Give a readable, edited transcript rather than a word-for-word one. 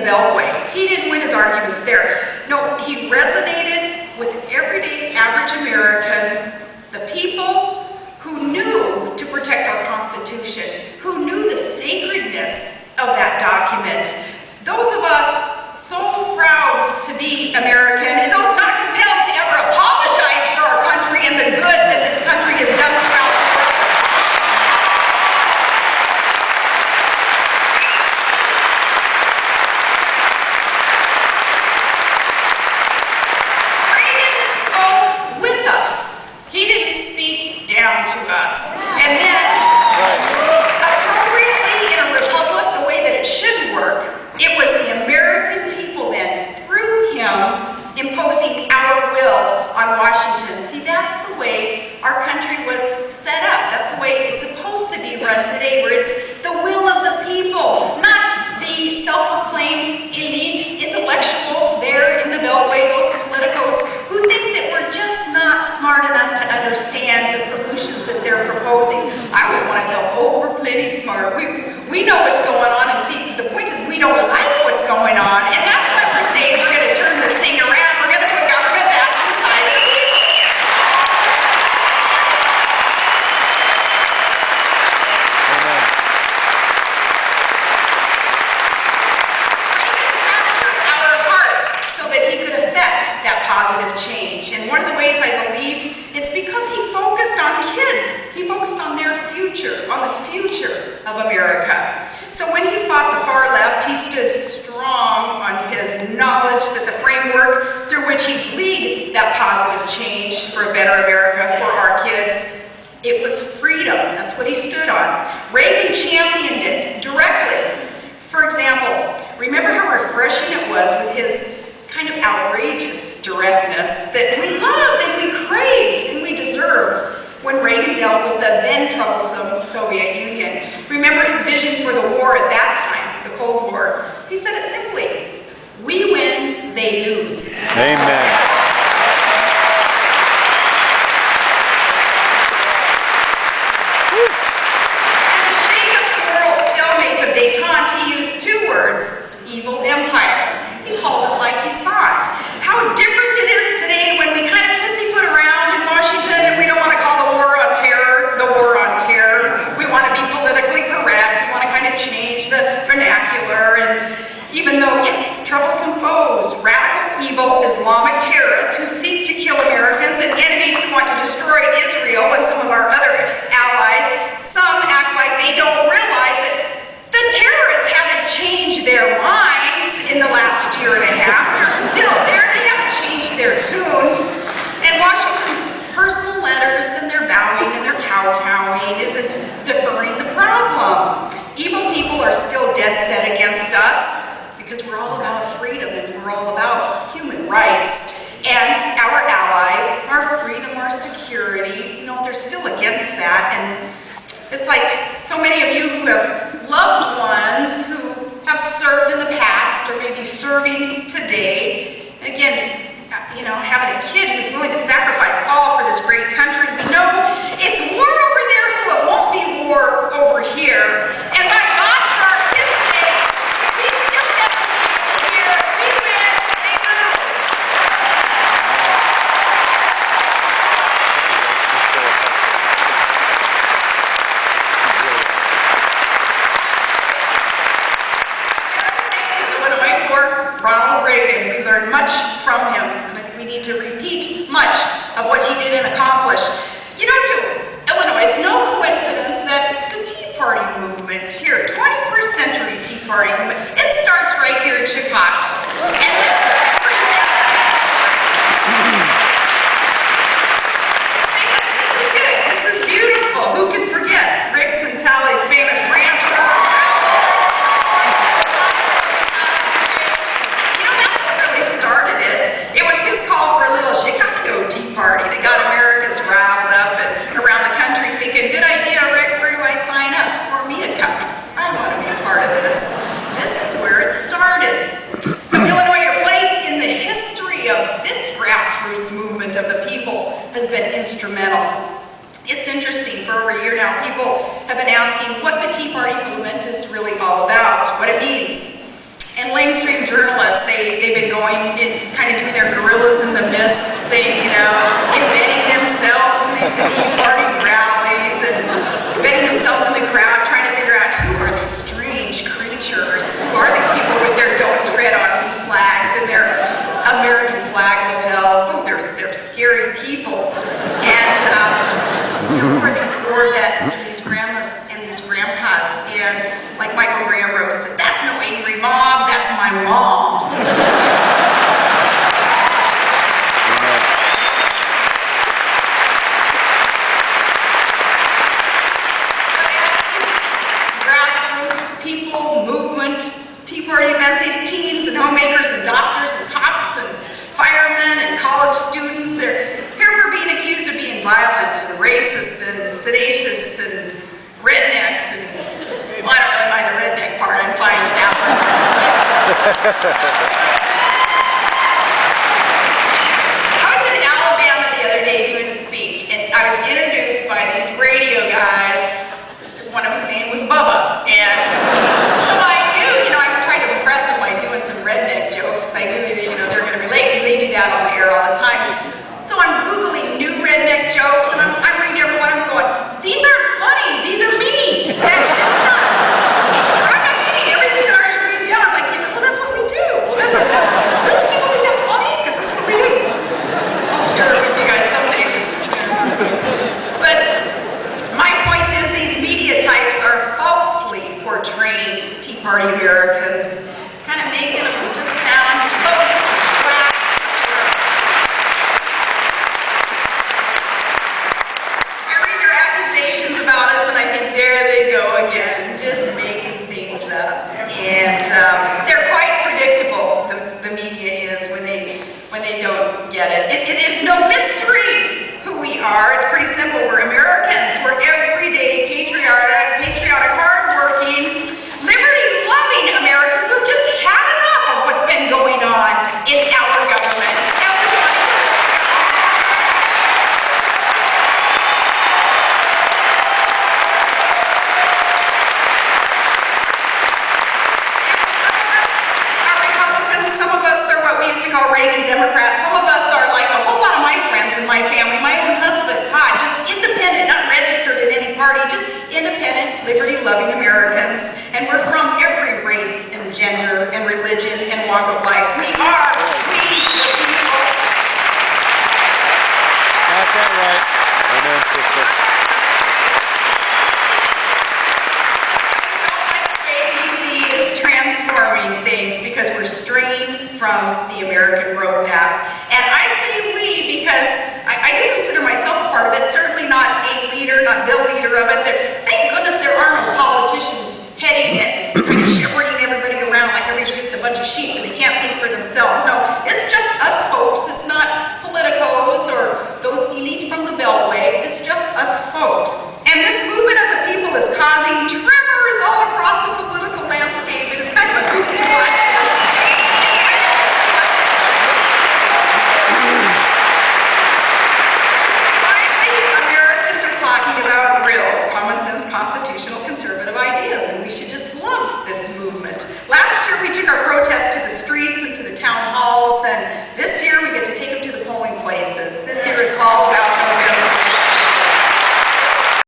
Beltway. He didn't win his arguments there. No, he resonated with everyday average American, the people who knew to protect our Constitution, who knew the sacredness of that document. Those of us so proud to be American, and those not compelled to ever apologize for our country and the good that this country has done throughout the world. Reagan spoke with us. He didn't speak down to us. And then, appropriately in a republic, the way that it should work, it was the American people then, through him, imposing our will on Washington. See, that's the way our country was set up. That's the way it's supposed to be run today, where it's the will of the people, not the self-proclaimed elite intellectuals there in the Beltway, those politicos who think that we're just not smart enough to understand the solutions that they're proposing. I always want to tell, oh, we're plenty smart. We know what's going on, and see, the point is we don't like what's going on, and that's why we're saying we're going to turn this thing around. We're going to put government back on the side of the people. Amen. Reagan captured our hearts so that he could affect that positive change, and one of the ways I believe it's because he focused on kids. He focused on their future, on the future of America. So when he fought the far left, he stood strong on his knowledge that the framework through which he'd lead that positive change for a better America for our kids, it was freedom. That's what he stood on. Reagan championed it directly. For example, remember how refreshing it was with his kind of outrageous directness that we loved and we craved and we deserved when Reagan dealt with the then troublesome Soviet Union. Remember his vision for the war at that time, the Cold War. He said it simply, we win, they lose. Amen. And to shake up the moral stalemate of detente, he used two words, evil empire. He called it like he saw it. How different it is today when we kind of pussyfoot around in Washington and we don't want to call the war on terror the war on terror. We want to be politically correct. We want to kind of change the vernacular. And even though, troublesome foes, radical, evil, Islamic terrorists who seek to kill Americans and enemies who want to destroy Israel and some of our other allies, some act like they don't realize that the terrorists haven't changed their minds in the last year and a half. They're still there. They haven't changed their tune. And Washington's personal letters and their bowing and their kowtowing isn't deferring the problem. Evil people are still dead set against us because we're all about freedom and we're all about human rights. And our allies, our freedom, our security, they're still against that. And it's like so many of you who have loved ones who have served in the past or maybe serving today. Again, having a kid who's willing to sacrifice all for this great country. We know it's war over there, so it won't be war over here. And by God, for our kids' sake, we still get people here. We win, they lose. Illinois for Ronald Reagan. We learned much from him. We need to repeat much of what he did and accomplished. To Illinois, it's no coincidence that the Tea Party movement here, 21st century Tea Party movement, it starts right here in Chicago. And this is good. This is beautiful. Who can forget Riggs and Talley's famous rant? That's what really started it. It was his call for a little Chicago Tea Party that got Americans riled up and around the country thinking, good idea, Rick, where do I sign up? Pour me a cup. I want to be a part of this. This is where it started. So Illinois, your place in the history of this grassroots movement of the people has been instrumental. It's interesting, for over a year now, people have been asking what the Tea Party movement is really all about, what it means. And lamestream been going and kind of doing their gorillas in the mist thing, you know, embedding themselves in these Tea Party rallies and embedding themselves in the crowd, trying to figure out who are these strange creatures, who are these people with their "Don't Tread on Me" flags and their American flag lapels. Oh, they're scary people. And who are these war vets and these grandmas and these grandpas? And like Michael Graham wrote, he said, "That's no angry mob, that's my mom." Grassroots people, movement, Tea Party events, these teens and homemakers and doctors and cops and firemen and college students, they're here for being accused of being violent and racist and seditious and rednecks and, well, I don't really mind the redneck part, I'm fine with that one. I was in Alabama the other day doing a speech, and I was introduced by these radio guys. One of his name was Bubba, and so I knew, I tried to impress them by doing some redneck jokes, because I knew that, they're going to relate, because they do that on the air all the time. So I'm Googling new redneck jokes, and I'm reading every one of them going, these aren't funny, these are me. I'm not kidding, everything that I was reading down, I'm like, well, that's what we do. Well, really, people think that's funny? Because that's what we do. I'll share it with you guys someday. But my point is, these media types are falsely portraying Tea Party Americans, kind of making them just sound bogus and flat. I read their accusations about us, and I think, there they go again, just making things up. And they're quite predictable, the media is, when they don't get it. It is no mystery who we are. It's pretty simple. We're Americans. We're everyday, patriotic, hardworking, liberty-loving Americans who've just had enough of what's been going on in our government. Some of us are what we used to call Reagan Democrats. Some of us are like a whole lot of my friends and my family, my own husband, Todd, just independent, not registered in any party, just independent, liberty-loving Americans. And we're from every race and gender and religion and walk of life. We are, we the people. Got that right. Amen, sister. Transforming things because we're straying from the American roadmap. And I say we because I do consider myself a part of it, certainly not a leader, not the leader of it, that